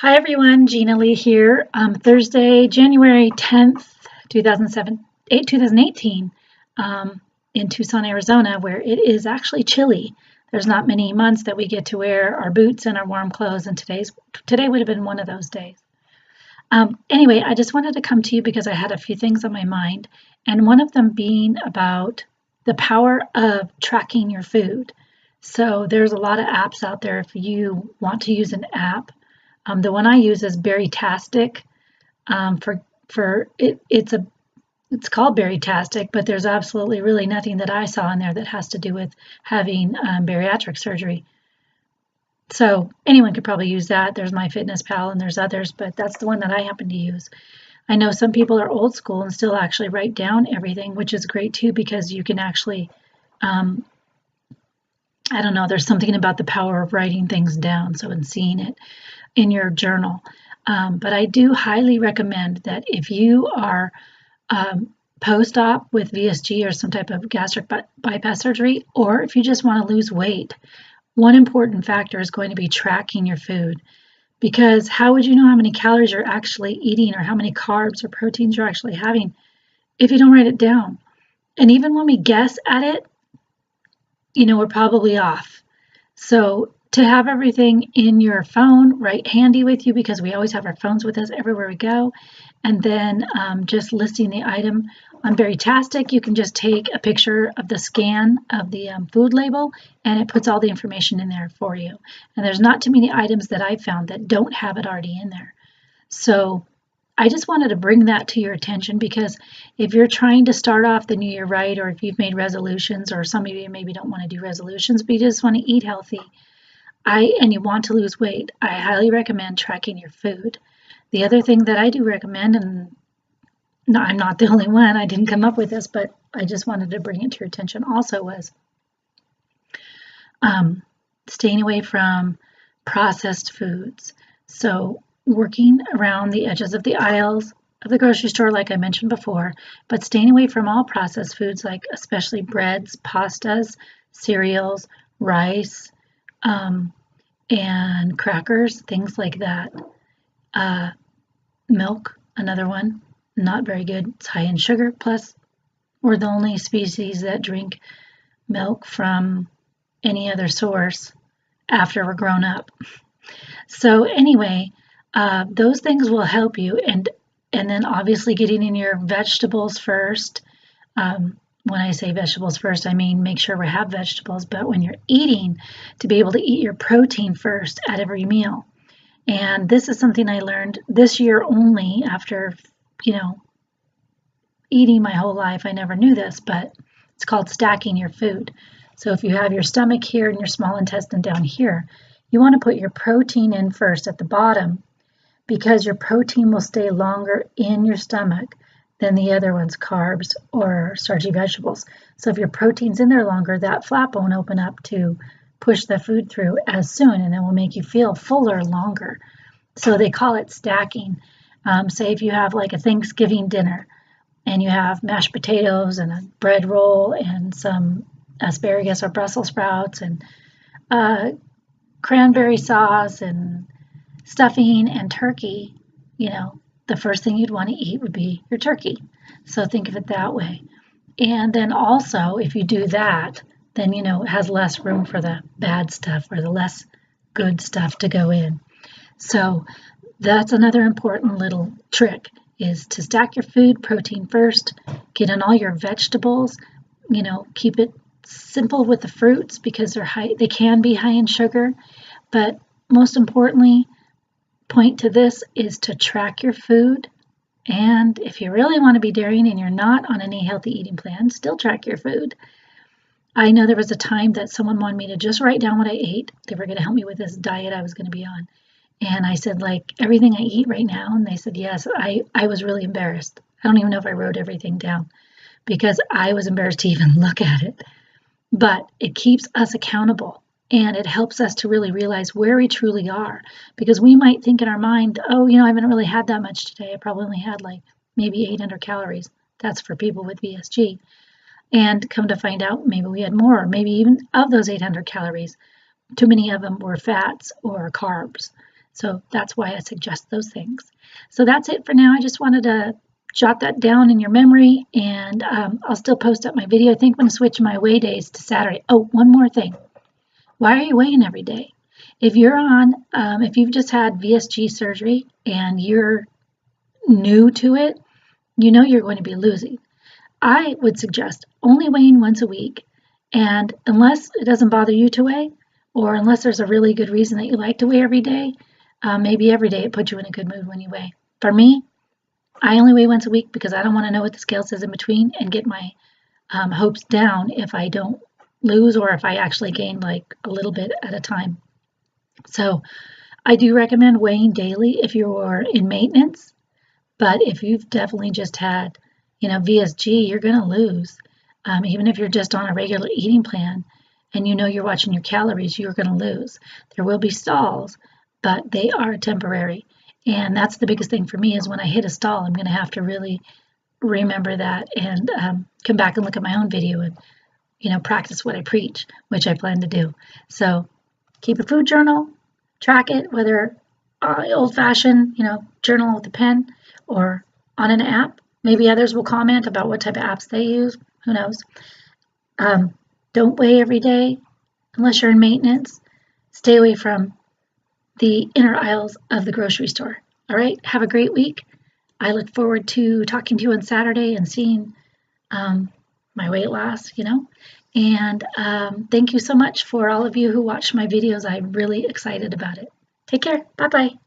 Hi everyone, Gina Lee here. Thursday, January 10th, 2018, in Tucson, Arizona, where it is actually chilly. There's not many months that we get to wear our boots and our warm clothes, and today would have been one of those days. Anyway, I just wanted to come to you because I had a few things on my mind, and one of them being about the power of tracking your food. So there's a lot of apps out there if you want to use an app. The one I use is Berrytastic. It's called Berrytastic, but there's absolutely really nothing that I saw in there that has to do with having bariatric surgery. So anyone could probably use that. There's MyFitnessPal and there's others, but that's the one that I happen to use. I know some people are old school and still actually write down everything, which is great too because you can actually, I don't know, there's something about the power of writing things down, so and seeing it in your journal. But I do highly recommend that if you are post-op with VSG or some type of gastric bypass surgery, or if you just want to lose weight, one important factor is going to be tracking your food. Because how would you know how many calories you're actually eating or how many carbs or proteins you're actually having if you don't write it down? And even when we guess at it, we're probably off. So to have everything in your phone right handy with you, because we always have our phones with us everywhere we go, and then just listing the item on Berrytastic, you can just take a picture of the scan of the food label and it puts all the information in there for you. And there's not too many items that I've found that don't have it already in there. So I just wanted to bring that to your attention because if you're trying to start off the new year right, or if you've made resolutions, or some of you maybe don't want to do resolutions, but you just want to eat healthy, and you want to lose weight, I highly recommend tracking your food. The other thing that I do recommend, and no, I'm not the only one, I didn't come up with this, but I just wanted to bring it to your attention also, was staying away from processed foods. So working around the edges of the aisles of the grocery store, like I mentioned before, but staying away from all processed foods, like especially breads, pastas, cereals, rice, and crackers, things like that. Milk, another one, not very good. It's high in sugar. Plus, we're the only species that drink milk from any other source after we're grown up. So anyway, those things will help you, and then obviously getting in your vegetables first. When I say vegetables first, I mean make sure we have vegetables, but when you're eating, to be able to eat your protein first at every meal. And this is something I learned this year only after, eating my whole life. I never knew this, but it's called stacking your food. So if you have your stomach here and your small intestine down here, you want to put your protein in first at the bottom because your protein will stay longer in your stomach than the other ones, carbs or starchy vegetables. So if your protein's in there longer, that flap won't open up to push the food through as soon, and it will make you feel fuller longer. So they call it stacking. Say if you have like a Thanksgiving dinner and you have mashed potatoes and a bread roll and some asparagus or Brussels sprouts and cranberry sauce and stuffing and turkey, the first thing you'd want to eat would be your turkey. So think of it that way. And then also, if you do that, then it has less room for the bad stuff or the less good stuff to go in. So that's another important little trick, is to stack your food, protein first, get in all your vegetables, keep it simple with the fruits because they can be high in sugar, but most importantly, point to this is to track your food. And if you really want to be daring and you're not on any healthy eating plan, still track your food. I know there was a time that someone wanted me to just write down what I ate. They were going to help me with this diet I was going to be on. And I said, like, everything I eat right now? And they said, yes. I was really embarrassed. I don't even know if I wrote everything down because I was embarrassed to even look at it. But it keeps us accountable. And it helps us to really realize where we truly are, because we might think in our mind, oh, I haven't really had that much today. I probably only had like maybe 800 calories. That's for people with VSG. And come to find out, maybe we had more, maybe even of those 800 calories, too many of them were fats or carbs. So that's why I suggest those things. So that's it for now. I just wanted to jot that down in your memory, and I'll still post up my video. I think I'm going to switch my weigh days to Saturday. Oh, one more thing. Why are you weighing every day? If you're on, if you've just had VSG surgery and you're new to it, you know you're going to be losing. I would suggest only weighing once a week, and unless it doesn't bother you to weigh, or unless there's a really good reason that you like to weigh every day, maybe every day it puts you in a good mood when you weigh. For me, I only weigh once a week because I don't want to know what the scale says in between and get my hopes down if I don't lose or if I actually gain like a little bit at a time. So I do recommend weighing daily if you're in maintenance, but if you've definitely just had, VSG, you're going to lose. Even if you're just on a regular eating plan and you know you're watching your calories, you're going to lose. There will be stalls, but they are temporary. And that's the biggest thing for me is when I hit a stall, I'm going to have to really remember that and come back and look at my own video and, practice what I preach, which I plan to do. So keep a food journal, track it, whether old-fashioned, journal with a pen or on an app. Maybe others will comment about what type of apps they use. Who knows? Don't weigh every day unless you're in maintenance. Stay away from the inner aisles of the grocery store. All right? Have a great week. I look forward to talking to you on Saturday and seeing my weight loss, And thank you so much for all of you who watch my videos. I'm really excited about it. Take care. Bye-bye.